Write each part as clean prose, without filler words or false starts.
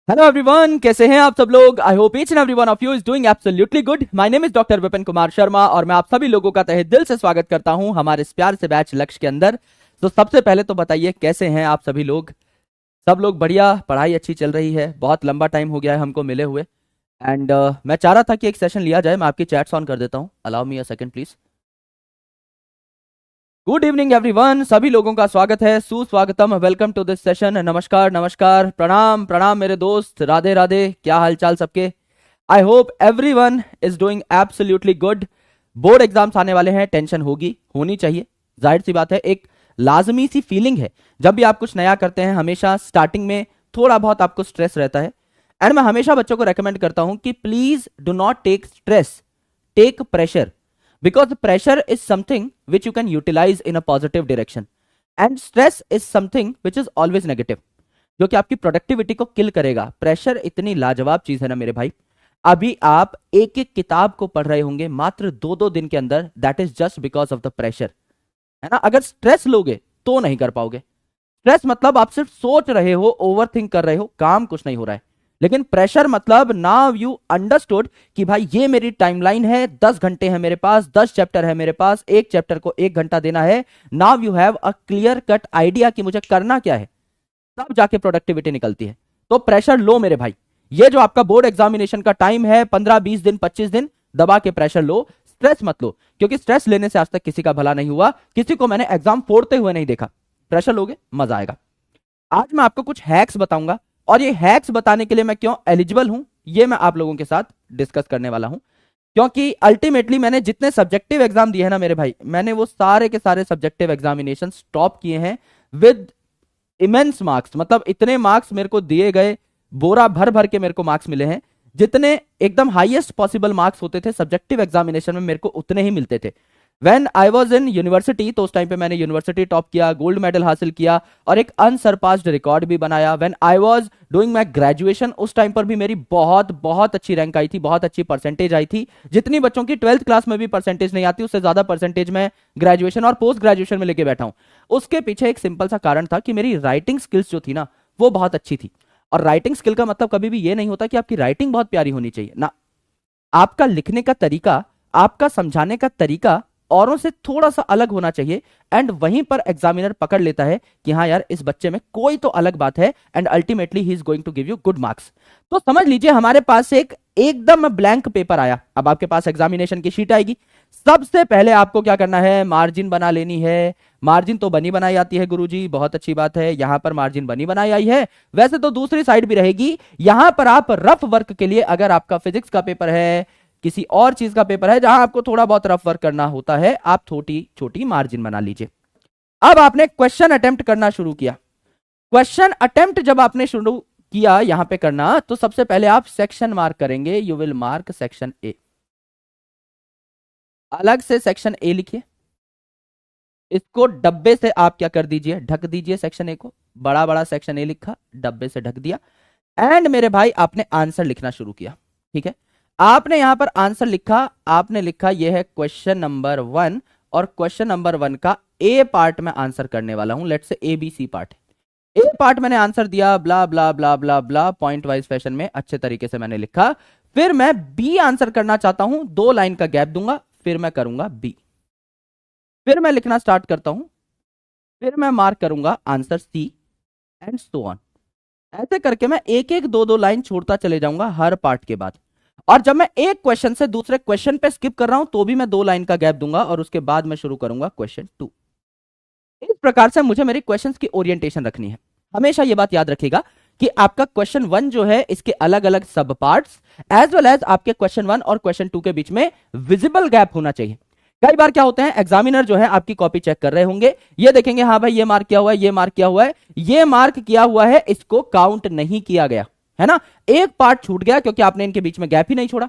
Hello everyone, कैसे हैं आप सब लोग। I hope each and every one of you is doing absolutely good. My name is doctor Vipin Kumar Sharma और मैं आप सभी लोगों का तहे दिल से स्वागत करता हूं हमारे इस प्यार से बैच लक्ष्य के अंदर। तो सबसे पहले तो बताइए कैसे हैं आप सभी लोग। सब लोग बढ़िया, पढ़ाई अच्छी चल रही है। बहुत लंबा टाइम हो गया है हमको मिले हुए एंड मैं चाह रहा था कि एक सेशन लिया जाए। मैं आपकी चैट्स ऑन कर देता हूं, allow me a second please. Good evening everyone, सभी लोगों का स्वागत है, सुस्वागतम, वेलकम टू दिस सेशन। नमस्कार नमस्कार, प्रणाम प्रणाम मेरे दोस्त, राधे राधे, क्या हालचाल सबके। I hope everyone is doing absolutely good. Board exams आने वाले हैं, टेंशन होगी, होनी चाहिए, जाहिर सी बात है, एक लाजमी सी फीलिंग है। जब भी आप कुछ नया करते हैं हमेशा स्टार्टिंग में थोड़ा बहुत आपको स्ट्रेस रहता है एंड मैं हमेशा बच्चों को रेकमेंड करता हूं कि please do not take stress, take pressure, because pressure is something which you can utilize in a positive direction and stress is something which is always negative, जो कि आपकी प्रोडक्टिविटी को किल करेगा। प्रेशर इतनी लाजवाब चीज है ना मेरे भाई, अभी आप एक एक किताब को पढ़ रहे होंगे मात्र दो दो दिन के अंदर, that is just because of the pressure, है ना। अगर स्ट्रेस लोगे तो नहीं कर पाओगे। स्ट्रेस मतलब आप सिर्फ सोच रहे हो, ओवर थिंक कर रहे हो, काम कुछ नहीं हो रहा है। लेकिन प्रेशर मतलब नाउ यू अंडरस्टूड कि भाई ये मेरी टाइमलाइन है, 10 घंटे है मेरे पास, 10 चैप्टर है मेरे पास, एक चैप्टर को 1 घंटा देना है। Now you have a clear cut idea कि मुझे करना क्या है, तब जाके प्रोडक्टिविटी निकलती है। तो प्रेशर लो मेरे भाई। ये जो आपका बोर्ड एग्जामिनेशन का टाइम है, 15 20 दिन 25 दिन, दबा के प्रेशर लो, स्ट्रेस मत लो, क्योंकि स्ट्रेस लेने से आज तक किसी का भला नहीं हुआ, किसी को मैंने एग्जाम फोड़ते हुए नहीं देखा। प्रेशर लोगे मजा आएगा। आज मैं आपको कुछ हैक्स बताऊंगा और ये हैक्स बताने के लिए मैं क्यों एलिजिबल हूं ये मैं आप लोगों के साथ डिस्कस करने वाला हूं। क्योंकि अल्टीमेटली मैंने जितने सब्जेक्टिव एग्जाम दिए हैं ना मेरे भाई, मैंने वो सारे के सारे सब्जेक्टिव एग्जामिनेशन स्टॉप किए हैं विद इमेंस मार्क्स। मतलब इतने मार्क्स मेरे को दिए गए, बोरा भर भर के मेरे को मार्क्स मिले हैं। जितने एकदम हाईएस्ट पॉसिबल मार्क्स होते थे सब्जेक्टिव एग्जामिनेशन में, मेरे को उतने ही मिलते थे। When I was in university, तो उस टाइम पे मैंने यूनिवर्सिटी टॉप किया, गोल्ड मेडल हासिल किया और एक अनसरपास्ड रिकॉर्ड भी बनाया। When I was doing my graduation, उस टाइम पर भी मेरी बहुत बहुत अच्छी रैंक आई थी, बहुत अच्छी परसेंटेज आई थी। जितनी बच्चों की 12th क्लास में भी परसेंटेज नहीं आती, उससे ज्यादा परसेंटेज मैं ग्रेजुएशन और पोस्ट ग्रेजुएशन में लेके बैठा हूं। उसके पीछे एक सिंपल सा कारण था कि मेरी राइटिंग स्किल्स जो थी ना वो बहुत अच्छी थी। और राइटिंग स्किल का मतलब कभी भी ये नहीं होता कि आपकी राइटिंग बहुत प्यारी होनी चाहिए ना, आपका लिखने का तरीका, आपका समझाने का तरीका औरों से थोड़ा सा अलग होना चाहिए। एंड वहीं पर एग्जामिनर पकड़ लेता है कि हाँ यार इस बच्चे में कोई तो अलग बात है and ultimately he is going to give you good marks. तो समझ लीजिए हमारे पास एक एकदम ब्लैंक पेपर आया। अब आपके पास एग्जामिनेशन की शीट आएगी। सबसे पहले आपको क्या करना है, मार्जिन बना लेनी है। मार्जिन तो बनी बनाई आती है गुरुजी, बहुत अच्छी बात है, यहां पर मार्जिन बनी बनाई आई है। वैसे तो दूसरी साइड भी रहेगी, यहां पर आप रफ वर्क के लिए, अगर आपका फिजिक्स का पेपर है, किसी और चीज का पेपर है जहां आपको थोड़ा बहुत रफ वर्क करना होता है, आप छोटी छोटी मार्जिन बना लीजिए। अब आपने क्वेश्चन अटेम्प्ट करना शुरू किया। क्वेश्चन अटेम्प्ट जब आपने शुरू किया यहां पे करना, तो सबसे पहले आप सेक्शन मार्क करेंगे। You will mark section A, अलग से सेक्शन ए लिखिए। इसको डब्बे से आप क्या कर दीजिए, ढक दीजिए सेक्शन ए को। बड़ा बड़ा सेक्शन ए लिखा, डब्बे से ढक दिया एंड मेरे भाई आपने आंसर लिखना शुरू किया। ठीक है, आपने यहां पर आंसर लिखा, आपने लिखा यह है क्वेश्चन नंबर 1 और क्वेश्चन नंबर 1 का ए पार्ट में आंसर करने वाला हूं। Let's say A B C part. A part मैंने आंसर दिया, blah blah blah blah blah, point wise fashion में अच्छे तरीके से मैंने लिखा। फिर मैं बी आंसर करना चाहता हूं, 2 लाइन का गैप दूंगा, फिर मैं करूंगा बी। फिर मैं लिखना स्टार्ट करता हूं, फिर मैं मार्क करूंगा answer C and so on. ऐसे करके मैं एक एक दो दो लाइन छोड़ता चले जाऊंगा हर पार्ट के बाद। और जब मैं एक क्वेश्चन से दूसरे क्वेश्चन पे स्किप कर रहा हूं तो भी मैं 2 लाइन का गैप दूंगा और उसके बाद मैं शुरू करूंगा क्वेश्चन 2। इस प्रकार से मुझे मेरी क्वेश्चंस की ओरिएंटेशन रखनी है। हमेशा ये बात याद रखिएगा कि आपका क्वेश्चन 1 जो है इसके अलग अलग सब पार्ट्स एज वेल एज आपके क्वेश्चन 1 और क्वेश्चन 2 के बीच में विजिबल गैप होना चाहिए। कई बार क्या होते हैं, एग्जामिनर जो है आपकी कॉपी चेक कर रहे होंगे, ये देखेंगे हाँ भाई ये मार्क किया हुआ है, ये मार्क किया हुआ है, ये मार्क किया हुआ है, इसको काउंट नहीं किया गया है ना, एक पार्ट छूट गया क्योंकि आपने इनके बीच में गैप ही नहीं छोड़ा।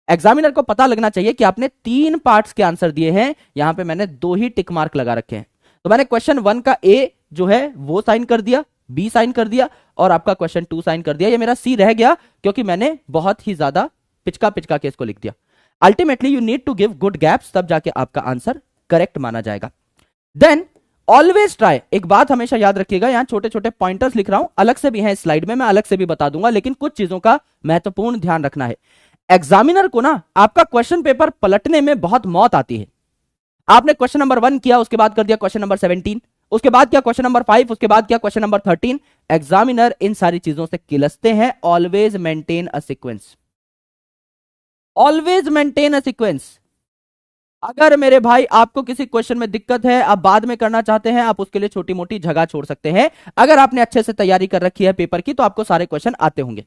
एग्जामिनर को पता लगना चाहिए कि आपने 3 पार्ट्स के आंसर दिए हैं, यहां पे मैंने 2 ही टिक मार्क लगा रखे हैं। तो मैंने क्वेश्चन 1 का ए जो है वो साइन कर दिया, बी साइन कर दिया और आपका क्वेश्चन 2 साइन कर दिया। ये मेरा सी रह गया क्योंकि मैंने बहुत ही ज्यादा पिचका पिचका के इसको लिख दिया। Ultimately you need to give good gaps, तब जाके आपका आंसर करेक्ट माना जाएगा। देन ऑलवेज ट्राई, एक बात हमेशा याद रखिएगा, यहां छोटे छोटे पॉइंटर्स लिख रहा हूं, अलग से भी है स्लाइड में, मैं अलग से भी बता दूंगा, लेकिन कुछ चीजों का महत्वपूर्ण ध्यान रखना है। एग्जामिनर को ना आपका क्वेश्चन पेपर पलटने में बहुत मौत आती है। आपने क्वेश्चन नंबर 1 किया, उसके बाद कर दिया क्वेश्चन नंबर 17, उसके बाद क्या क्वेश्चन नंबर 5, उसके बाद क्या क्वेश्चन नंबर 13। एग्जामिनर इन सारी चीजों से किलसते हैं। Always maintain a sequence, always maintain a sequence. अगर मेरे भाई आपको किसी क्वेश्चन में दिक्कत है, आप बाद में करना चाहते हैं, आप उसके लिए छोटी मोटी जगह छोड़ सकते हैं। अगर आपने अच्छे से तैयारी कर रखी है पेपर की, तो आपको सारे क्वेश्चन आते होंगे।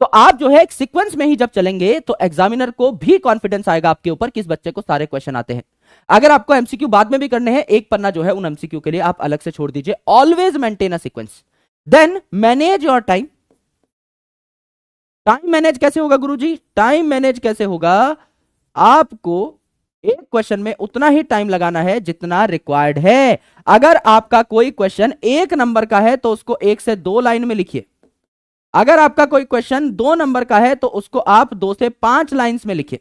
तो आप जो है एक सीक्वेंस में ही जब चलेंगे तो एग्जामिनर को भी कॉन्फिडेंस आएगा आपके ऊपर कि इस बच्चे को सारे क्वेश्चन आते हैं। अगर आपको एमसीक्यू बाद में भी करने हैं, एक पन्ना जो है उन एमसीक्यू के लिए आप अलग से छोड़ दीजिए। Always maintain a sequence. Then manage your time. Time manage कैसे होगा गुरुजी? टाइम मैनेज कैसे होगा? आपको एक क्वेश्चन में उतना ही टाइम लगाना है जितना रिक्वायर्ड है। अगर आपका कोई क्वेश्चन 1 नंबर का है तो उसको 1 से 2 लाइन में लिखिए। अगर आपका कोई क्वेश्चन 2 नंबर का है तो उसको आप 2 से 5 लाइंस में लिखिए,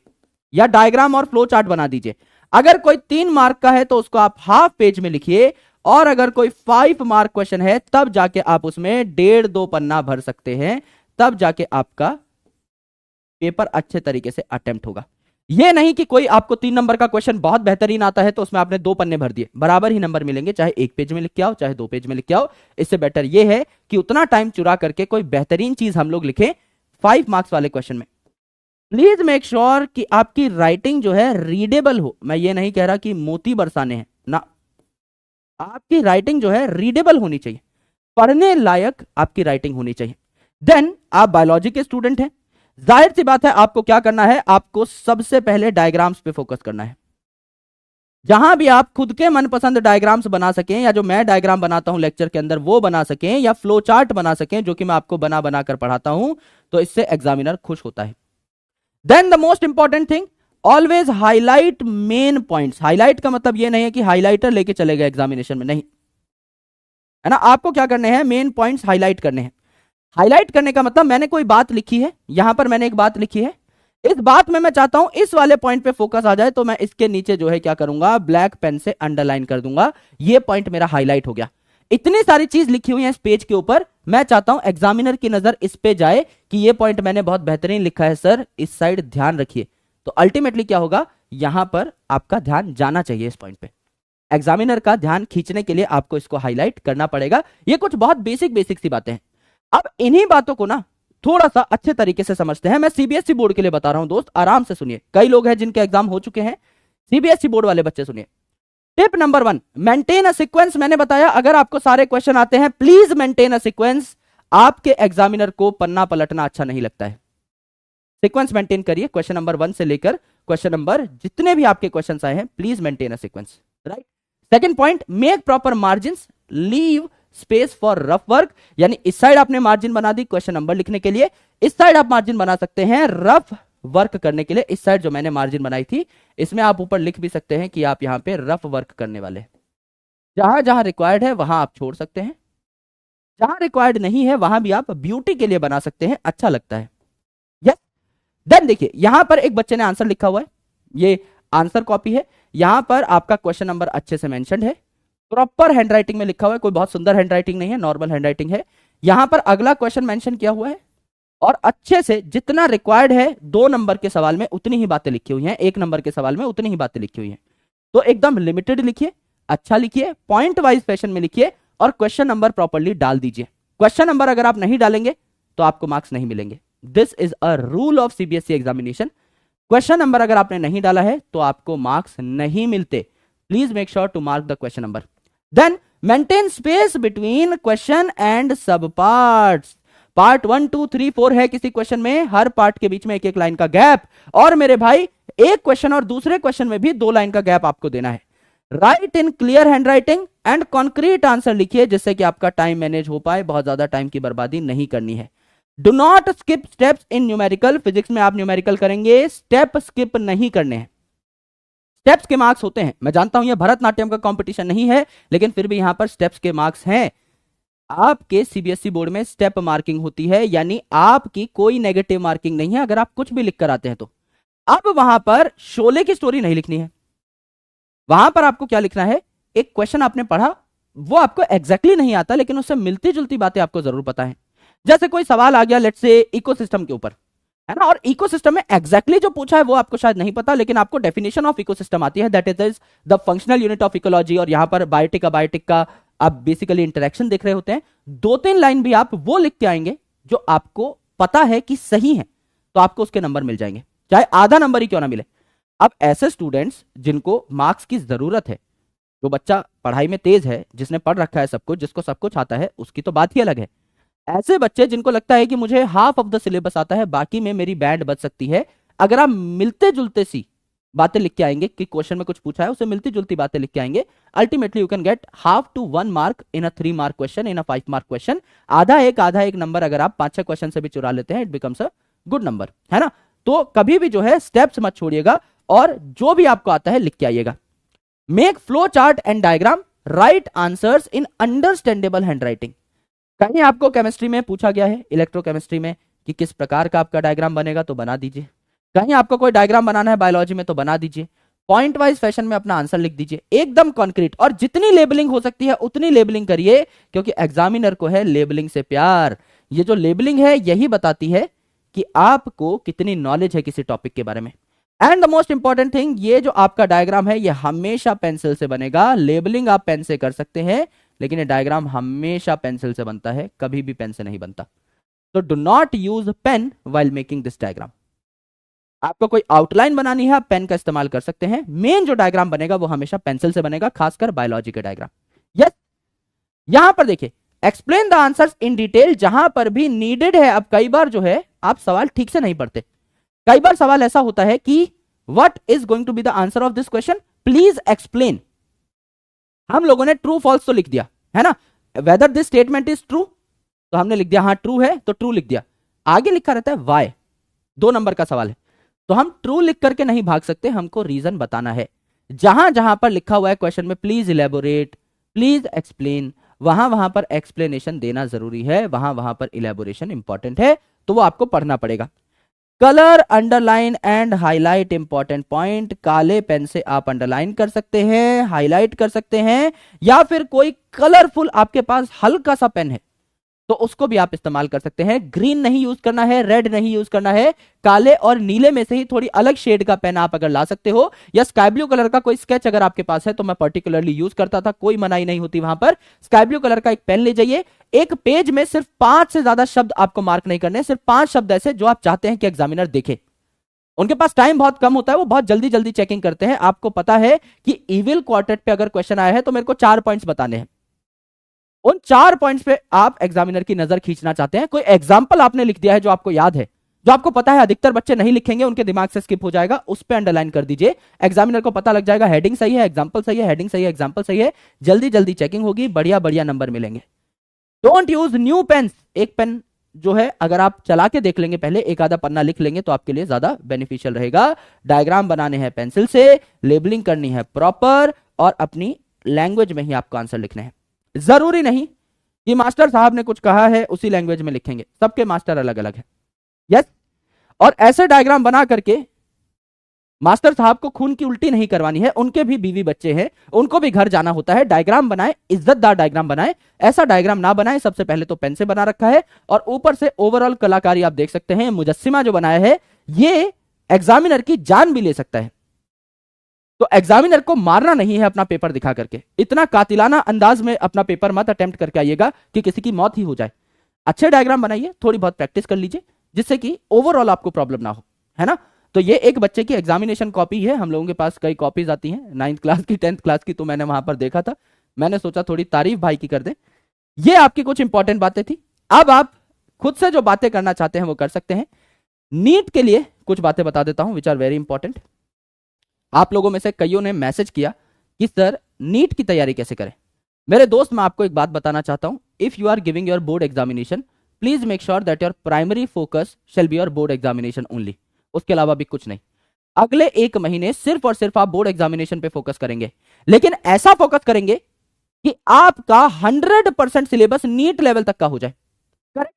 या डायग्राम और फ्लो चार्ट बना दीजिए। अगर कोई 3 मार्क का है तो उसको आप हाफ पेज में लिखिए, और अगर कोई 5 मार्क क्वेश्चन है तब जाके आप उसमें 1.5-2 पन्ना भर सकते हैं, तब जाके आपका पेपर अच्छे तरीके से अटेम्प्ट होगा। यह नहीं कि कोई आपको 3 नंबर का क्वेश्चन बहुत बेहतरीन आता है तो उसमें आपने 2 पन्ने भर दिए, बराबर ही नंबर मिलेंगे, चाहे 1 पेज में लिख के आओ चाहे 2 पेज में लिख के आओ। इससे बेटर यह है कि उतना टाइम चुरा करके कोई बेहतरीन चीज हम लोग लिखें 5 मार्क्स वाले क्वेश्चन में। प्लीज मेक श्योर कि आपकी राइटिंग जो है रीडेबल हो। मैं ये नहीं कह रहा कि मोती बरसाने हैं ना, आपकी राइटिंग जो है रीडेबल होनी चाहिए, पढ़ने लायक आपकी राइटिंग होनी चाहिए। देन आप बायोलॉजी के स्टूडेंट हैं, जाहिर सी बात है आपको क्या करना है, आपको सबसे पहले डायग्राम्स पे फोकस करना है। जहां भी आप खुद के मनपसंद डायग्राम्स बना सकें, या जो मैं डायग्राम बनाता हूं लेक्चर के अंदर वो बना सकें, या फ्लो चार्ट बना सकें जो कि मैं आपको बना बना कर पढ़ाता हूं, तो इससे एग्जामिनर खुश होता है। Then the most important thing, always highlight main points. Highlight का मतलब ये नहीं है कि हाईलाइटर लेके चले गए एग्जामिनेशन में, नहीं है ना। आपको क्या करने हैं, मेन पॉइंट्स हाईलाइट करने हैं। हाईलाइट करने का मतलब मैंने कोई बात लिखी है, यहां पर मैंने एक बात लिखी है, इस बात में मैं चाहता हूं इस वाले पॉइंट पे फोकस आ जाए, तो मैं इसके नीचे जो है क्या करूंगा, ब्लैक पेन से अंडरलाइन कर दूंगा। ये पॉइंट मेरा हाईलाइट हो गया। इतनी सारी चीज लिखी हुई है इस पेज के ऊपर, मैं चाहता हूं एग्जामिनर की नजर इस पे जाए कि ये पॉइंट मैंने बहुत बेहतरीन लिखा है सर, इस साइड ध्यान रखिए। तो अल्टीमेटली क्या होगा, यहां पर आपका ध्यान जाना चाहिए इस पॉइंट पे। एग्जामिनर का ध्यान खींचने के लिए आपको इसको हाईलाइट करना पड़ेगा। ये कुछ बहुत बेसिक बेसिक सी बातें हैं। अब इन्हीं बातों को ना थोड़ा सा अच्छे तरीके से समझते हैं। मैं सीबीएसई बोर्ड के लिए बता रहा हूं दोस्त, आराम से सुनिए। कई लोग हैं जिनके एग्जाम हो चुके हैं, सीबीएसई बोर्ड वाले बच्चे सुनिए। Tip number 1, maintain a sequence. मैंने बताया अगर आपको सारे क्वेश्चन आते हैं, प्लीज मेंटेन अ सीक्वेंस। आपके एग्जामिनर को पन्ना पलटना अच्छा नहीं लगता है, सीक्वेंस मेंटेन करिए। क्वेश्चन नंबर 1 से लेकर क्वेश्चन नंबर जितने भी आपके क्वेश्चन आए हैं, please maintain a sequence, right. Second point, make proper margin, leave space for rough work. यानी इस साइड आपने मार्जिन बना दी क्वेश्चन नंबर लिखने के लिए, इस साइड आप मार्जिन बना सकते हैं रफ वर्क करने के लिए। इस साइड जो मैंने मार्जिन बनाई थी, इसमें आप ऊपर लिख भी सकते हैं कि आप यहां पे रफ वर्क करने वाले। जहां जहां रिक्वायर्ड है वहां आप छोड़ सकते हैं, जहां रिक्वायर्ड नहीं है वहां भी आप ब्यूटी के लिए बना सकते हैं, अच्छा लगता है। यस। देन देखिए यहां पर एक बच्चे ने आंसर लिखा हुआ है, ये आंसर कॉपी है। यहां पर आपका क्वेश्चन नंबर अच्छे से मेंशन्ड है, प्रॉपर हैंडराइटिंग में लिखा हुआ है, कोई बहुत सुंदर हैंडराइटिंग नहीं है, नॉर्मल हैंडराइटिंग है। यहां पर अगला क्वेश्चन मेंशन किया हुआ है, और अच्छे से जितना रिक्वायर्ड है 2 नंबर के सवाल में उतनी ही बातें लिखी हुई हैं, 1 नंबर के सवाल में उतनी ही बातें लिखी हुई हैं। तो एकदम लिमिटेड लिखिए, अच्छा लिखिए, पॉइंट वाइज फैशन में लिखिए, और क्वेश्चन नंबर प्रॉपर्ली डाल दीजिए। क्वेश्चन नंबर अगर आप नहीं डालेंगे तो आपको मार्क्स नहीं मिलेंगे। This is a rule of CBSE examination. Question number अगर आपने नहीं डाला है तो आपको मार्क्स नहीं मिलते। Please make sure to mark the question number. Then maintain space between question and sub parts. Part 1 2 3 4 है किसी क्वेश्चन में, हर पार्ट के बीच में एक एक लाइन का गैप। और मेरे भाई एक क्वेश्चन और दूसरे क्वेश्चन में भी 2 लाइन का गैप आपको देना है। Right in clear handwriting and concrete answer लिखिए, जिससे कि आपका टाइम मैनेज हो पाए, बहुत ज्यादा टाइम की बर्बादी नहीं करनी है। Do not skip steps in numerical. Physics में आप न्यूमेरिकल करेंगे, स्टेप स्किप नहीं करने हैं। स्टेप्स के मार्क्स होते हैं, मैं जानता हूं ये भरतनाट्यम का कंपटीशन नहीं है, लेकिन फिर भी यहां पर स्टेप्स के मार्क्स हैं। आपके सीबीएसई बोर्ड में स्टेप मार्किंग होती है, यानी आपकी कोई नेगेटिव मार्किंग नहीं है अगर आप कुछ भी लिख कर आते हैं तो। अब वहां पर शोले की स्टोरी नहीं लिखनी है, वहां पर आपको क्या लिखना है, एक क्वेश्चन आपने पढ़ा, वो आपको एग्जैक्टली नहीं आता, लेकिन उससे मिलती जुलती बातें आपको जरूर पता है। जैसे कोई सवाल आ गया लेट्स से इकोसिस्टम के ऊपर, है ना, और इकोसिस्टम में एग्जैक्टली जो पूछा है वो आपको शायद नहीं पता, लेकिन आपको डेफिनेशन ऑफ इकोसिस्टम आती है, that is the functional unit of ecology. और यहां पर बायोटिक का आप बेसिकली इंटरेक्शन देख रहे होते हैं। 2-3 लाइन भी आप वो लिख के आएंगे जो आपको पता है कि सही है, तो आपको उसके नंबर मिल जाएंगे, चाहे आधा नंबर ही क्यों ना मिले। अब ऐसे स्टूडेंट्स जिनको मार्क्स की जरूरत है, जो बच्चा पढ़ाई में तेज है, जिसने पढ़ रखा है सब कुछ, जिसको सब कुछ आता है, उसकी तो बात ही अलग है। ऐसे बच्चे जिनको लगता है कि मुझे हाफ ऑफ द सिलेबस आता है, बाकी में मेरी बैंड बच सकती है, अगर आप मिलते जुलते सी बातें लिख के आएंगे कि क्वेश्चन में कुछ पूछा है उसे मिलती जुलती बातें लिख के आएंगे, ultimately you can get half to 1 mark in a 3 mark question, in a 5 mark question. आधा एक नंबर अगर आप 5-6 क्वेश्चन से भी चुरा लेते हैं, it becomes a good number, है ना। तो कभी भी जो है स्टेप्स मत छोड़िएगा, और जो भी आपको आता है लिख के आइएगा। Make flow chart and diagram, right answers in understandable handwriting. कहीं आपको केमिस्ट्री में पूछा गया है, इलेक्ट्रोकेमिस्ट्री में, कि किस प्रकार का आपका डायग्राम बनेगा, तो बना दीजिए। कहीं आपको कोई डायग्राम बनाना है बायोलॉजी में, तो बना दीजिए। पॉइंट वाइज फैशन में अपना आंसर लिख दीजिए, एकदम कॉन्क्रीट, और जितनी लेबलिंग हो सकती है उतनी लेबलिंग करिए, क्योंकि एग्जामिनर को है लेबलिंग से प्यार। ये जो लेबलिंग है यही बताती है कि आपको कितनी नॉलेज है किसी टॉपिक के बारे में। And the most important thing, ये जो आपका डायग्राम है ये हमेशा पेंसिल से बनेगा। लेबलिंग आप पेन से कर सकते हैं, लेकिन ये डायग्राम हमेशा पेंसिल से बनता है, कभी भी पेन से नहीं बनता। तो do not use pen while making this diagram. आपको कोई आउटलाइन बनानी है, आप पेन का इस्तेमाल कर सकते हैं। मेन जो डायग्राम बनेगा वो हमेशा पेंसिल से बनेगा, खासकर बायोलॉजी के डायग्राम। यस, यहां पर देखिए, explain the answers in detail, जहां पर भी नीडेड है। अब कई बार जो है आप सवाल ठीक से नहीं पढ़ते, कई बार सवाल ऐसा होता है कि what is going to be the answer of this question, please explain. हम लोगों ने ट्रू फॉल्स तो लिख दिया, है ना, whether this statement is true, तो हमने लिख दिया हाँ ट्रू है, तो ट्रू लिख दिया। आगे लिखा रहता है वाई, 2 नंबर का सवाल है, तो हम ट्रू लिख करके नहीं भाग सकते, हमको रीजन बताना है। जहां जहां पर लिखा हुआ है क्वेश्चन में प्लीज इलेबोरेट, प्लीज एक्सप्लेन, वहां वहां पर एक्सप्लेनेशन देना जरूरी है, वहां वहां पर इलेबोरेशन इंपॉर्टेंट है, तो वो आपको पढ़ना पड़ेगा। Colour, underline and highlight important point, काले पेन से आप अंडरलाइन कर सकते हैं, हाईलाइट कर सकते हैं, या फिर कोई कलरफुल आपके पास हल्का सा पेन है तो उसको भी आप इस्तेमाल कर सकते हैं। ग्रीन नहीं यूज करना है, रेड नहीं यूज करना है, काले और नीले में से ही थोड़ी अलग शेड का पेन आप अगर ला सकते हो, या स्काई ब्लू कलर का कोई स्केच अगर आपके पास है, तो मैं पर्टिकुलरली यूज करता था, कोई मनाही नहीं होती वहां पर। स्काई ब्लू कलर का एक पेन ले जाइए, एक पेज में सिर्फ 5 से ज्यादा शब्द आपको मार्क नहीं करने, सिर्फ 5 शब्द ऐसे जो आप चाहते हैं कि एग्जामिनर देखे। उनके पास टाइम बहुत कम होता है, वो बहुत जल्दी जल्दी चेकिंग करते हैं। आपको पता है कि इविल क्वार्टेट पे अगर क्वेश्चन आया है तो मेरे को 4 पॉइंट्स बताने हैं, उन 4 पॉइंट्स पे आप एग्जामिनर की नजर खींचना चाहते हैं। कोई एग्जाम्पल आपने लिख दिया है जो आपको याद है, जो आपको पता है अधिकतर बच्चे नहीं लिखेंगे, उनके दिमाग से स्किप हो जाएगा, उस पे अंडरलाइन कर दीजिए। एग्जामिनर को पता लग जाएगा हेडिंग सही है, एग्जाम्पल सही है, हेडिंग सही है, एग्जाम्पल सही है, जल्दी जल्दी चेकिंग होगी, बढ़िया बढ़िया नंबर मिलेंगे। Don't use new pen. एक पेन जो है अगर आप चला के देख लेंगे, पहले एक आधा पन्ना लिख लेंगे, तो आपके लिए ज्यादा बेनिफिशियल रहेगा। डायग्राम बनाने हैं पेंसिल से, लेबलिंग करनी है प्रॉपर, और अपनी लैंग्वेज में ही आपको आंसर लिखने हैं। जरूरी नहीं कि मास्टर साहब ने कुछ कहा है उसी लैंग्वेज में लिखेंगे, सबके मास्टर अलग अलग है। यस, और ऐसे डायग्राम बना करके मास्टर साहब को खून की उल्टी नहीं करवानी है, उनके भी बीवी बच्चे हैं, उनको भी घर जाना होता है। डायग्राम बनाए, इज्जतदार डायग्राम बनाए, ऐसा डायग्राम ना बनाए सबसे पहले तो पेन से बना रखा है, और ऊपर से ओवरऑल कलाकारी आप देख सकते हैं, मुजस्सिमा जो बनाया है ये एग्जामिनर की जान भी ले सकता है। तो एग्जामिनर को मारना नहीं है अपना पेपर दिखा करके, इतना कातिलाना अंदाज में अपना पेपर मत अटेम्प्ट करके आइएगा कि किसी की मौत ही हो जाए। अच्छे डायग्राम बनाइए, थोड़ी बहुत प्रैक्टिस कर लीजिए, जिससे कि ओवरऑल आपको प्रॉब्लम ना हो, है ना। तो ये एक बच्चे की एग्जामिनेशन कॉपी है, हम लोगों के पास कई कॉपीज आती हैं, 9th क्लास की, 10th क्लास की, तो मैंने वहां पर देखा था, मैंने सोचा थोड़ी तारीफ भाई की कर दें। ये आपकी कुछ इंपॉर्टेंट बातें थी। अब आप खुद से जो बातें करना चाहते हैं वो कर सकते हैं। नीट के लिए कुछ बातें बता देता हूं विच आर वेरी इंपॉर्टेंट। आप लोगों में से कईयों ने मैसेज किया कि सर नीट की तैयारी कैसे करें। मेरे दोस्त, मैं आपको एक बात बताना चाहता हूं, if you are giving your board examination, please make sure that your primary focus shall be your board examination only, उसके अलावा भी कुछ नहीं। अगले 1 महीने सिर्फ और सिर्फ आप बोर्ड एग्जामिनेशन पे फोकस करेंगे, लेकिन ऐसा फोकस करेंगे कि आपका 100% सिलेबस नीट लेवल तक का हो जाए। करेक्ट?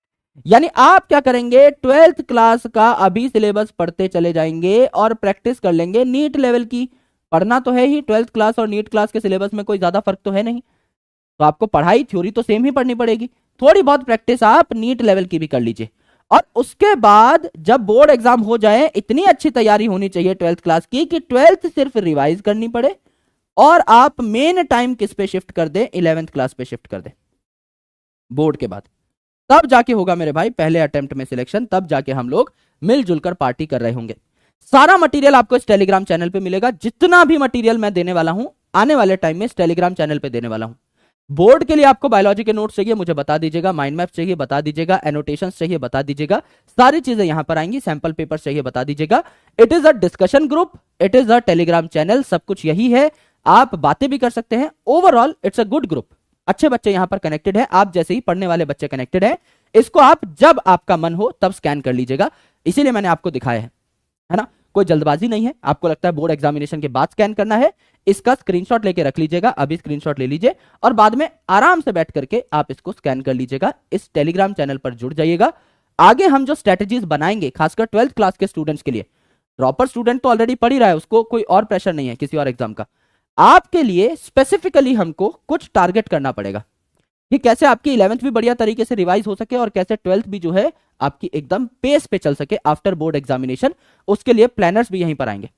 यानी आप क्या करेंगे, 12th क्लास का अभी सिलेबस पढ़ते चले जाएंगे और प्रैक्टिस कर लेंगे नीट लेवल की। पढ़ना तो है ही, 12th क्लास और नीट क्लास के सिलेबस में कोई ज्यादा फर्क तो है नहीं, तो आपको पढ़ाई थ्योरी तो सेम ही पढ़नी पड़ेगी। थोड़ी बहुत प्रैक्टिस आप नीट लेवल की भी कर लीजिए, और उसके बाद जब बोर्ड एग्जाम हो जाए इतनी अच्छी तैयारी होनी चाहिए 12th क्लास की कि 12th सिर्फ रिवाइज करनी पड़े, और आप मेन टाइम किस पे शिफ्ट कर दे, 11th क्लास पे शिफ्ट कर दे बोर्ड के बाद। तब जाके होगा मेरे भाई पहले अटेम्प्ट में सिलेक्शन, तब जाके हम लोग मिलजुल कर पार्टी कर रहे होंगे। सारा मटेरियल आपको इस टेलीग्राम चैनल पे मिलेगा, जितना भी मटेरियल मैं देने वाला हूं आने वाले टाइम में इस टेलीग्राम चैनल पे देने वाला हूं। बोर्ड के लिए आपको बायोलॉजी के नोट्स चाहिए, मुझे बता दीजिएगा, माइंड मैप चाहिए बता दीजिएगा, एनोटेशंस चाहिए बता दीजिएगा, सारी चीजें यहां पर आएंगी, सैंपल पेपर चाहिए बता दीजिएगा। It is a discussion group, it is a Telegram channel, सब कुछ यही है, आप बातें भी कर सकते हैं। Overall it's a good group, अच्छे बच्चे यहां पर कनेक्टेड है, आप जैसे ही पढ़ने वाले बच्चे कनेक्टेड है। इसको आप जब आपका मन हो तब स्कैन कर लीजिएगा, इसीलिए मैंने आपको दिखाया है ना, कोई जल्दबाजी नहीं है। आपको लगता है बोर्ड एग्जामिनेशन के बाद स्कैन करना है, इसका स्क्रीनशॉट लेके रख लीजिएगा, अभी स्क्रीनशॉट ले लीजिए और बाद में आराम से बैठ करके आप इसको स्कैन कर लीजिएगा। इस टेलीग्राम चैनल पर जुड़ जाइएगा। आगे हम जो स्ट्रेटेजीज बनाएंगे खासकर 12th क्लास के स्टूडेंट्स के लिए, प्रॉपर स्टूडेंट तो ऑलरेडी पढ़ ही रहा है, उसको कोई और प्रेशर नहीं है किसी और एग्जाम का, आपके लिए स्पेसिफिकली हमको कुछ टारगेट करना पड़ेगा कि कैसे आपकी 11th भी बढ़िया तरीके से रिवाइज हो सके और कैसे 12th भी जो है आपकी एकदम पेस पे चल सके आफ्टर बोर्ड एग्जामिनेशन। उसके लिए प्लानर्स भी यहीं पर आएंगे,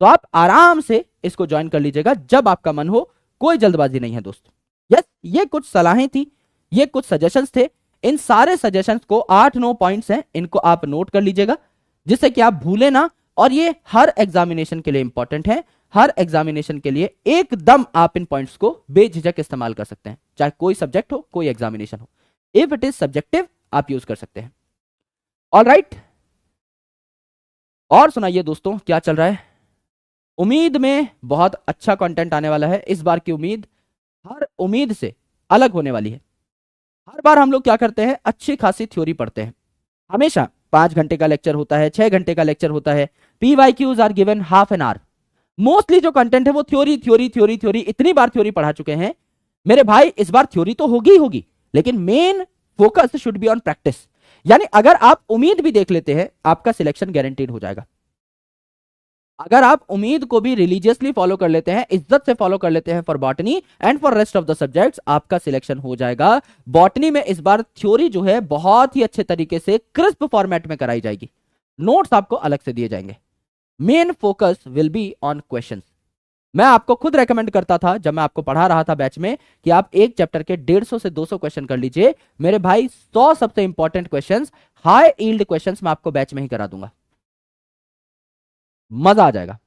तो आप आराम से इसको ज्वाइन कर लीजिएगा जब आपका मन हो, कोई जल्दबाजी नहीं है दोस्त। यस, ये कुछ सलाहें थी, ये कुछ सजेशंस थे, इन सारे सजेशंस को 8-9 पॉइंट्स हैं, इनको आप नोट कर लीजिएगा जिससे कि आप भूले ना, और ये हर एग्जामिनेशन के लिए इंपॉर्टेंट है। हर एग्जामिनेशन के लिए एकदम आप इन पॉइंट्स को बेझिझक इस्तेमाल कर सकते हैं, चाहे कोई सब्जेक्ट हो कोई एग्जामिनेशन हो। इफ इट इज सब्जेक्टिव आप यूज कर सकते हैं। ऑलराइट, और सुनाइए दोस्तों क्या चल रहा है। उम्मीद में बहुत अच्छा कंटेंट आने वाला है, इस बार की उम्मीद हर उम्मीद से अलग होने वाली है। हर बार हम लोग क्या करते हैं, अच्छी खासी थ्योरी पढ़ते हैं, हमेशा 5 घंटे का लेक्चर होता है, 6 घंटे का लेक्चर होता है, PYQs are given half an hour. Mostly जो कंटेंट है वो थ्योरी थ्योरी थ्योरी थ्योरी, इतनी बार थ्योरी पढ़ा चुके हैं मेरे भाई, इस बार थ्योरी तो होगी ही होगी, लेकिन main focus should be on practice. यानी अगर आप उम्मीद भी देख लेते हैं आपका सिलेक्शन गारंटीड हो जाएगा। अगर आप उम्मीद को भी रिलीजियसली फॉलो कर लेते हैं, इज्जत से फॉलो कर लेते हैं for botany and for rest of the subjects, आपका सिलेक्शन हो जाएगा। बॉटनी में इस बार थ्योरी जो है बहुत ही अच्छे तरीके से क्रिस्प फॉर्मेट में कराई जाएगी, नोट्स आपको अलग से दिए जाएंगे, main focus will be on questions. मैं आपको खुद रेकमेंड करता था जब मैं आपको पढ़ा रहा था बैच में कि आप एक चैप्टर के 150 से 200 क्वेश्चन कर लीजिए मेरे भाई। 100 सबसे important questions, high yield questions मैं आपको बैच में ही करा दूंगा, मजा आ जाएगा।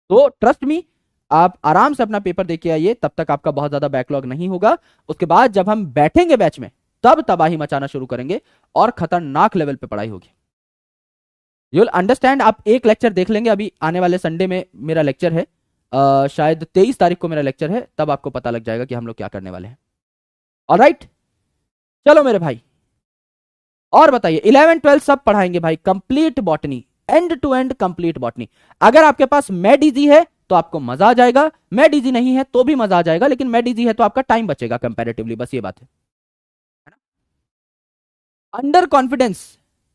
तो ट्रस्ट मी, आप आराम से अपना पेपर देके आइए, तब तक आपका बहुत ज्यादा बैकलॉग नहीं होगा। उसके बाद जब हम बैठेंगे बैच में तब तबाही मचाना शुरू करेंगे और खतरनाक लेवल पे पढ़ाई होगी। You will understand. आप एक लेक्चर देख लेंगे, अभी आने वाले संडे में मेरा लेक्चर है, शायद 23 तारीख को मेरा लेक्चर है, तब आपको पता लग जाएगा कि हम लोग क्या करने वाले हैं। ऑलराइट, चलो मेरे भाई, और बताइए 11 12 सब पढ़ाएंगे भाई, complete botany, end to end complete botany. अगर आपके पास मेड इजी है तो आपको मजा आ जाएगा, मेड इजी नहीं है तो भी मजा आ जाएगा, लेकिन मेड इजी है तो आपका टाइम बचेगा कंपैरेटिवली, बस ये बात है। अंडर कॉन्फिडेंस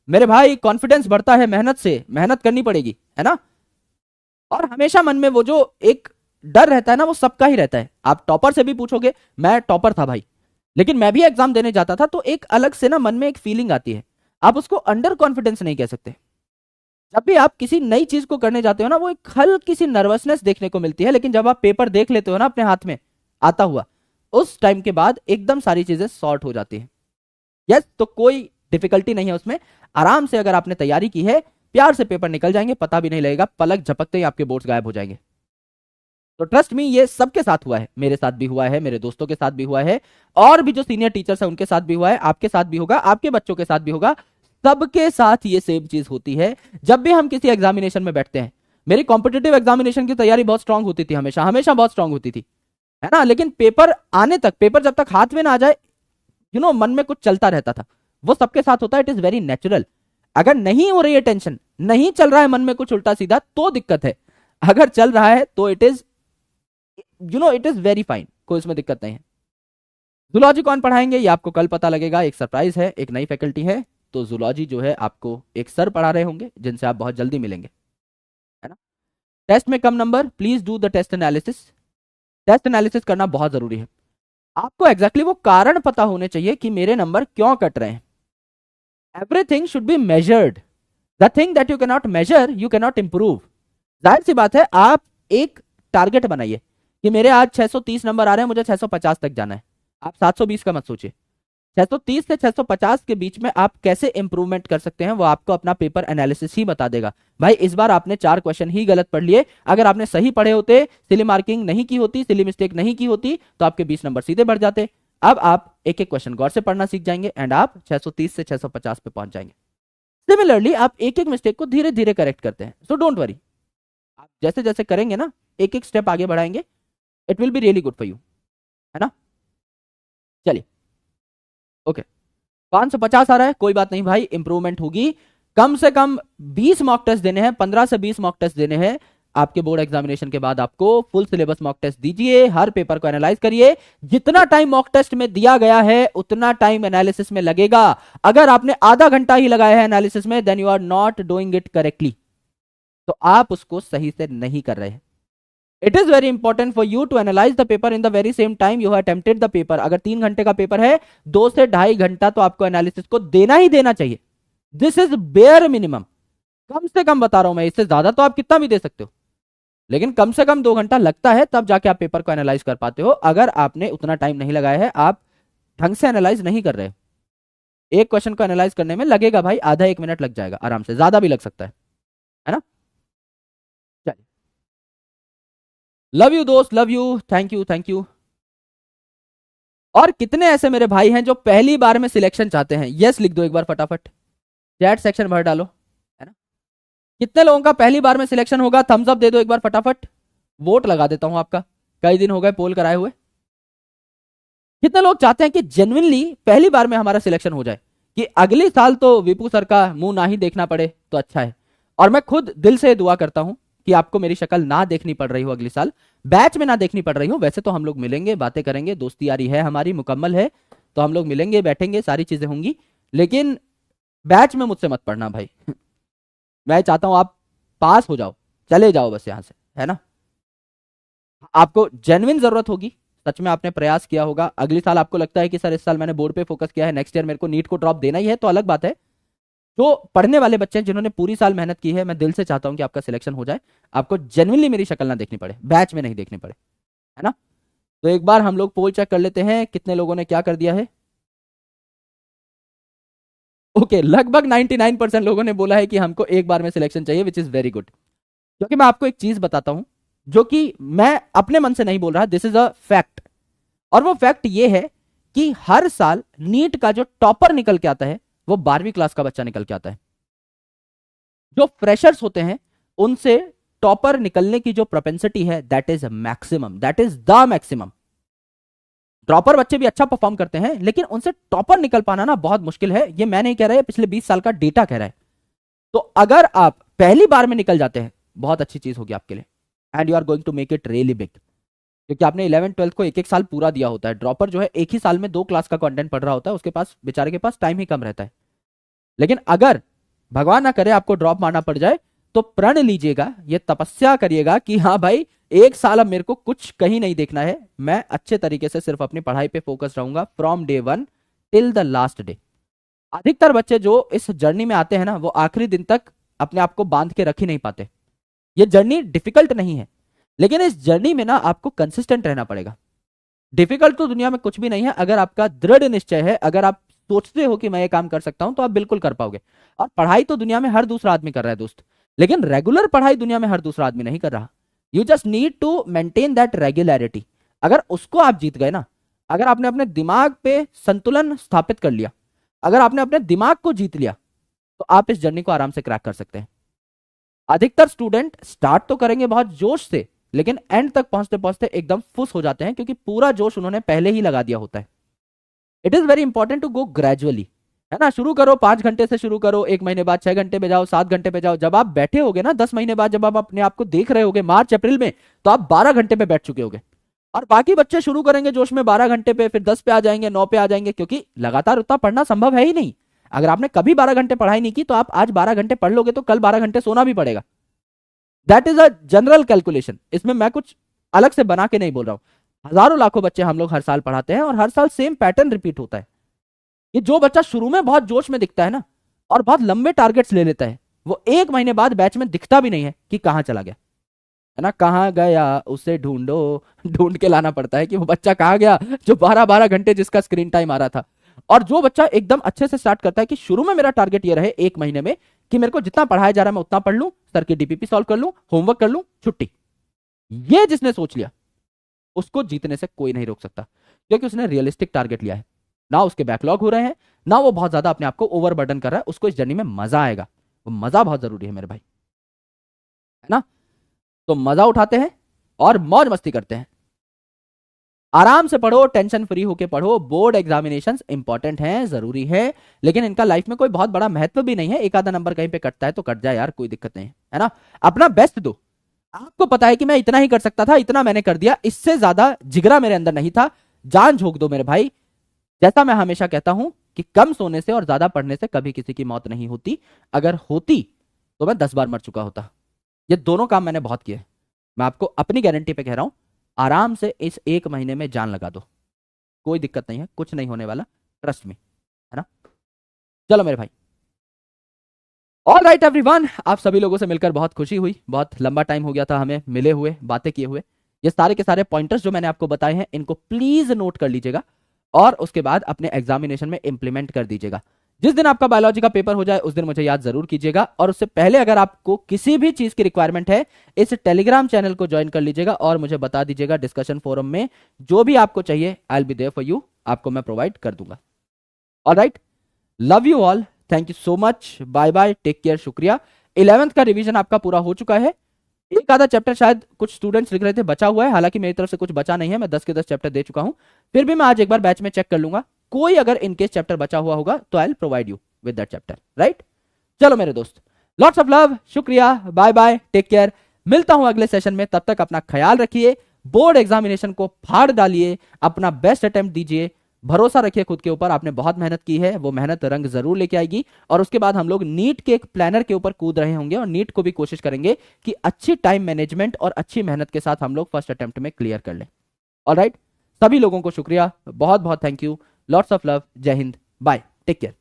मेरे भाई, कॉन्फिडेंस बढ़ता है मेहनत से, मेहनत करनी पड़ेगी, है ना। और हमेशा मन में वो जो एक डर रहता है ना, वो सबका ही रहता है। आप टॉपर से भी पूछोगे, मैं टॉपर था भाई, लेकिन मैं भी एग्जाम देने जाता था, तो एक अलग से ना मन में एक फीलिंग आती है, आप उसको अंडर कॉन्फिडेंस नहीं कह सकते। जब भी आप किसी नई चीज को करने जाते हो ना, वो एक हल्की सी नर्वसनेस देखने को मिलती है, लेकिन जब आप पेपर देख लेते हो ना अपने हाथ में आता हुआ, उस टाइम के बाद एकदम सारी चीजें सॉर्ट हो जाती है। यस, तो कोई डिफिकल्टी नहीं है उसमें, आराम से अगर आपने तैयारी की है, प्यार से पेपर निकल जाएंगे, पता भी नहीं लगेगा, पलक झपकते ही आपके बोर्ड्स गायब हो जाएंगे। तो ट्रस्ट मी, ये सबके साथ हुआ है, मेरे साथ भी हुआ है, मेरे दोस्तों के साथ भी हुआ है, और भी जो सीनियर टीचर्स हैं उनके साथ भी हुआ है, आपके साथ भी होगा, आपके बच्चों के साथ भी होगा, सबके साथ ये सेम चीज होती है। जब भी हम किसी एग्जामिनेशन में बैठते हैं, मेरी कॉम्पिटिटिव एग्जामिनेशन की तैयारी बहुत स्ट्रांग होती थी, हमेशा हमेशा बहुत स्ट्रांग होती थी, है ना, लेकिन पेपर आने तक, पेपर जब तक हाथ में ना आ जाए, मन में कुछ चलता रहता था। वो सबके साथ होता है, इट इज वेरी नेचुरल। अगर नहीं हो रही है टेंशन, नहीं चल रहा है मन में कुछ उल्टा सीधा, तो दिक्कत है। अगर चल रहा है तो it is it is very fine, कोई इसमें दिक्कत नहीं है। जूलॉजी कौन पढ़ाएंगे ये आपको कल पता लगेगा, एक सरप्राइज है, एक नई फैकल्टी है, तो जूलॉजी जो है आपको एक सर पढ़ा रहे होंगे जिनसे आप बहुत जल्दी मिलेंगे, है ना। टेस्ट में कम number, please do the test analysis. Test analysis करना बहुत जरूरी है। आपको एग्जैक्टली वो कारण पता होने चाहिए कि मेरे नंबर क्यों कट रहे हैं। Everything should be measured. The thing that you can not measure you can not improve. जाहिर सी बात है, आप एक टारगेट बनाइए कि मेरे आज 630 नंबर आ रहे हैं, मुझे 650 तक जाना है। आप 720 का मत सोचिए। 630 से 650 के बीच में आप कैसे इंप्रूवमेंट कर सकते हैं वो आपको अपना पेपर एनालिसिस ही बता देगा। भाई इस बार आपने 4 क्वेश्चन ही गलत पढ़ लिए, अगर आपने सही पढ़े होते, सिली मार्किंग नहीं की होती, सिली मिस्टेक नहीं की होती, तो आपके 20 नंबर सीधे बढ़ जाते। अब आप एक एक क्वेश्चन गौर से पढ़ना सीख जाएंगे एंड आप 630 से 650 पे पहुंच जाएंगे। सिमिलरली आप एक एक मिस्टेक को धीरे धीरे करेक्ट करते हैं, सो डोंट वरी। आप जैसे जैसे करेंगे ना, एक एक स्टेप आगे बढ़ाएंगे, it will be really good for you, है ना। चलिए, ओके 550 आ रहा है, कोई बात नहीं भाई, इंप्रूवमेंट होगी। कम से कम 20 मॉक टेस्ट देने हैं, 15 से 20 मॉक टेस्ट देने हैं आपके बोर्ड एग्जामिनेशन के बाद। आपको फुल सिलेबस मॉक टेस्ट दीजिए, हर पेपर को एनालाइज करिए। जितना टाइम मॉक टेस्ट में दिया गया है उतना टाइम एनालिसिस में लगेगा। अगर आपने आधा घंटा ही लगाया है एनालिसिस में, then you are not doing it correctly, तो आप उसको सही से नहीं कर रहे हैं। It is very important for you to analyse the paper in the very same time you have attempted the paper. अगर 3 घंटे का पेपर है, 2 से 2.5 घंटा तो आपको एनालिसिस को देना ही देना चाहिए। This is bare minimum. कम से कम बता रहा हूं मैं, इससे ज्यादा तो आप कितना भी दे सकते हो, लेकिन कम से कम 2 घंटा लगता है, तब जाके आप पेपर को एनालाइज कर पाते हो। अगर आपने उतना टाइम नहीं लगाया है, आप ढंग से एनालाइज नहीं कर रहे हो। एक क्वेश्चन को एनालाइज करने में लगेगा भाई आधा 1 मिनट लग जाएगा आराम से, ज्यादा भी लग सकता है ना। चलिए, लव यू दोस्त, love you, thank you thank you. और कितने ऐसे मेरे भाई हैं जो पहली बार में सिलेक्शन चाहते हैं? यस लिख दो एक बार फटाफट, चैट सेक्शन भर डालो, है ना। कितने लोगों का पहली बार में सिलेक्शन होगा? थम्स अप दे दो एक बार फटाफट, वोट लगा देता हूं आपका। कई दिन हो गए पोल कराए हुए। कितने लोग चाहते हैं कि जेन्युइनली पहली बार में हमारा सिलेक्शन हो जाए, कि अगले साल तो विपू सर का मुंह ना ही देखना पड़े तो अच्छा है। और मैं खुद दिल से दुआ करता हूं कि आपको मेरी शक्ल ना देखनी पड़ रही हो अगले साल, बैच में ना देखनी पड़ रही हो। वैसे तो हम लोग मिलेंगे, बातें करेंगे, दोस्ती यारी है हमारी मुकम्मल है, तो हम लोग मिलेंगे, बैठेंगे, सारी चीजें होंगी, लेकिन बैच में मुझसे मत पढ़ना भाई। मैं चाहता हूं आप पास हो जाओ, चले जाओ बस यहां से, है ना। आपको जेन्युइन जरूरत होगी, सच में आपने प्रयास किया होगा। अगले साल आपको लगता है कि सर इस साल मैंने बोर्ड पे फोकस किया है, नेक्स्ट ईयर मेरे को नीट को ड्रॉप देना ही है, तो अलग बात है। जो पढ़ने वाले बच्चे हैं, जिन्होंने पूरी साल मेहनत की है, मैं दिल से चाहता हूं कि आपका सिलेक्शन हो जाए। आपको जेन्युइनली मेरी शक्ल ना देखनी पड़े, बैच में नहीं देखनी पड़े, है ना। तो एक बार हम लोग पोल चेक कर लेते हैं कितने लोगों ने क्या कर दिया है। ओके, लगभग 99% लोगों ने बोला है कि हमको एक बार में सिलेक्शन चाहिए, विच इज वेरी गुड। क्योंकि मैं आपको एक चीज बताता हूं जो कि मैं अपने मन से नहीं बोल रहा, दिस इज अ फैक्ट। और वो फैक्ट ये है कि हर साल नीट का जो टॉपर निकल के आता है वो 12वीं क्लास का बच्चा निकल के आता है। जो फ्रेशर्स होते हैं उनसे टॉपर निकलने की जो प्रोपेंसिटी है, that is maximum, that is the maximum. Dropper बच्चे भी अच्छा परफॉर्म करते हैं, लेकिन उनसे टॉपर निकल पाना ना बहुत मुश्किल है। ये मैं नहीं कह रहा, पिछले 20 साल का डेटा कह रहा है। तो अगर आप पहली बार में निकल जाते हैं, बहुत अच्छी चीज होगी आपके लिए, and you are going to make it really big. क्योंकि आपने 11th 12th को एक एक साल पूरा दिया होता है। ड्रॉपर जो है एक ही साल में 2 क्लास का कंटेंट पढ़ रहा होता है, उसके पास बेचारे के पास टाइम ही कम रहता है। लेकिन अगर भगवान ना करे आपको ड्रॉप मारना पड़ जाए, तो प्रण लीजिएगा, ये तपस्या करिएगा कि हाँ भाई एक साल अब मेरे को कुछ कहीं नहीं देखना है, मैं अच्छे तरीके से सिर्फ अपनी पढ़ाई पे फोकस रहूंगा from day 1 till the last day. अधिकतर बच्चे जो इस जर्नी में आते हैं ना, वो आखिरी दिन तक अपने आप को बांध के रख ही नहीं पाते। ये जर्नी डिफिकल्ट नहीं है, लेकिन इस जर्नी में ना आपको कंसिस्टेंट रहना पड़ेगा। डिफिकल्ट तो दुनिया में कुछ भी नहीं है, अगर आपका दृढ़ निश्चय है, अगर आप सोचते हो कि मैं ये काम कर सकता हूं, तो आप बिल्कुल कर पाओगे। और पढ़ाई तो दुनिया में हर दूसरा आदमी कर रहा है दोस्त, लेकिन रेगुलर पढ़ाई दुनिया में हर दूसरा आदमी नहीं कर रहा। You just need to maintain that regularity. अगर उसको आप जीत गए ना, अगर आपने अपने दिमाग पे संतुलन स्थापित कर लिया, अगर आपने अपने दिमाग को जीत लिया, तो आप इस जर्नी को आराम से क्रैक कर सकते हैं। अधिकतर स्टूडेंट स्टार्ट तो करेंगे बहुत जोश से, लेकिन एंड तक पहुंचते पहुंचते एकदम फुस हो जाते हैं, क्योंकि पूरा जोश उन्होंने पहले ही लगा दिया होता है। It is very important to go gradually, है ना। शुरू करो 5 घंटे से, शुरू करो 1 महीने बाद 6 घंटे पे जाओ, 7 घंटे पे जाओ। जब आप बैठे होगे ना 10 महीने बाद, जब आप अपने आप को देख रहे होगे मार्च अप्रैल में, तो आप 12 घंटे पे बैठ चुके होगे। और बाकी बच्चे शुरू करेंगे जोश में 12 घंटे पे, फिर 10 पे आ जाएंगे, 9 पे आ जाएंगे, क्योंकि लगातार उतना पढ़ना संभव है ही नहीं। अगर आपने कभी 12 घंटे पढ़ाई नहीं की, तो आप आज 12 घंटे पढ़ लोगे तो कल 12 घंटे सोना भी पड़ेगा। That is a general calculation, इसमें मैं कुछ अलग से बना के नहीं बोल रहा हूं। हजारों लाखों बच्चे हम लोग हर साल पढ़ाते हैं और हर साल सेम पैटर्न रिपीट होता है। ये जो बच्चा शुरू में बहुत जोश में दिखता है ना और बहुत लंबे टारगेट्स ले लेता है, वो एक महीने बाद बैच में दिखता भी नहीं है कि कहां चला गया, है ना। कहाँ गया उसे ढूंढो, ढूंढ के लाना पड़ता है कि वो बच्चा कहाँ गया जो 12-12 घंटे जिसका स्क्रीन टाइम आ रहा था। और जो बच्चा एकदम अच्छे से स्टार्ट करता है कि शुरू में मेरा टारगेट ये रहे एक महीने में कि मेरे को जितना पढ़ाया जा रहा है मैं उतना पढ़ लूं, सर की डीपीपी सॉल्व कर लूं, होमवर्क कर लूं, छुट्टी। ये जिसने सोच लिया उसको जीतने से कोई नहीं रोक सकता, क्योंकि उसने रियलिस्टिक टारगेट लिया है। ना उसके बैकलॉग हो रहे हैं, ना वो बहुत ज्यादा अपने आप को ओवरबर्डन कर रहा है। उसको इस जर्नी में मजा आएगा, वो मजा बहुत जरूरी है मेरे भाई, है ना। तो मजा उठाते हैं और मौज मस्ती करते हैं। आराम से पढ़ो, टेंशन फ्री होके पढ़ो। बोर्ड एग्जामिनेशंस इंपॉर्टेंट हैं, जरूरी है, लेकिन इनका लाइफ में कोई बहुत बड़ा महत्व भी नहीं है। एक आधा नंबर कहीं पे कटता है तो कट जाए यार, कोई दिक्कत नहीं है ना। अपना बेस्ट दो। आपको पता है कि मैं इतना ही कर सकता था, इतना मैंने कर दिया, इससे ज्यादा जिगरा मेरे अंदर नहीं था। जान झोंक दो मेरे भाई। जैसा मैं हमेशा कहता हूं कि कम सोने से और ज्यादा पढ़ने से कभी किसी की मौत नहीं होती। अगर होती तो मैं 10 बार मर चुका होता। ये दोनों काम मैंने बहुत किए। मैं आपको अपनी गारंटी पे कह रहा हूं, आराम से इस एक महीने में जान लगा दो, कोई दिक्कत नहीं है, कुछ नहीं होने वाला, ट्रस्ट मी, है ना। चलो मेरे भाई, ऑल राइट एवरीवन, आप सभी लोगों से मिलकर बहुत खुशी हुई। बहुत लंबा टाइम हो गया था हमें मिले हुए, बातें किए हुए। ये सारे के सारे पॉइंटर्स जो मैंने आपको बताए हैं इनको प्लीज नोट कर लीजिएगा और उसके बाद अपने एग्जामिनेशन में इंप्लीमेंट कर दीजिएगा। जिस दिन आपका बायोलॉजी का पेपर हो जाए उस दिन मुझे याद जरूर कीजिएगा। और उससे पहले अगर आपको किसी भी चीज की रिक्वायरमेंट है, इस टेलीग्राम चैनल को ज्वाइन कर लीजिएगा और मुझे बता दीजिएगा। डिस्कशन फोरम में जो भी आपको चाहिए, I will be there for you, आपको मैं प्रोवाइड कर दूंगा। All right, love you all, thank you so much, bye bye, take care, शुक्रिया। 11th का रिवीजन आपका पूरा हो चुका है। एक आधा चैप्टर शायद कुछ स्टूडेंट्स लिख रहे थे बचा हुआ है, हालांकि मेरी तरफ से कुछ बचा नहीं है, मैं 10 के 10 चैप्टर दे चुका हूं। फिर भी मैं आज एक बार बैच में चेक कर लूंगा, कोई अगर इनकेस चैप्टर बचा हुआ होगा तो I will provide you with that chapter, right. चलो मेरे दोस्त, लॉट्स ऑफ लव, शुक्रिया, बाय बाय, टेक केयर। मिलता हूं अगले सेशन में, तब तक अपना ख्याल रखिए। बोर्ड एग्जामिनेशन को फाड़ डालिए, अपना बेस्ट अटेम्प्ट दीजिए, भरोसा रखिए खुद के ऊपर। आपने बहुत मेहनत की है, वो मेहनत रंग जरूर लेके आएगी। और उसके बाद हम लोग नीट के एक प्लानर के ऊपर कूद रहे होंगे और नीट को भी कोशिश करेंगे कि अच्छी टाइम मैनेजमेंट और अच्छी मेहनत के साथ हम लोग फर्स्ट अटेम्प्ट में क्लियर कर लें। ऑलराइट, सभी लोगों को शुक्रिया, बहुत बहुत thank you, lots of love, जय हिंद, बाय, टेक केयर।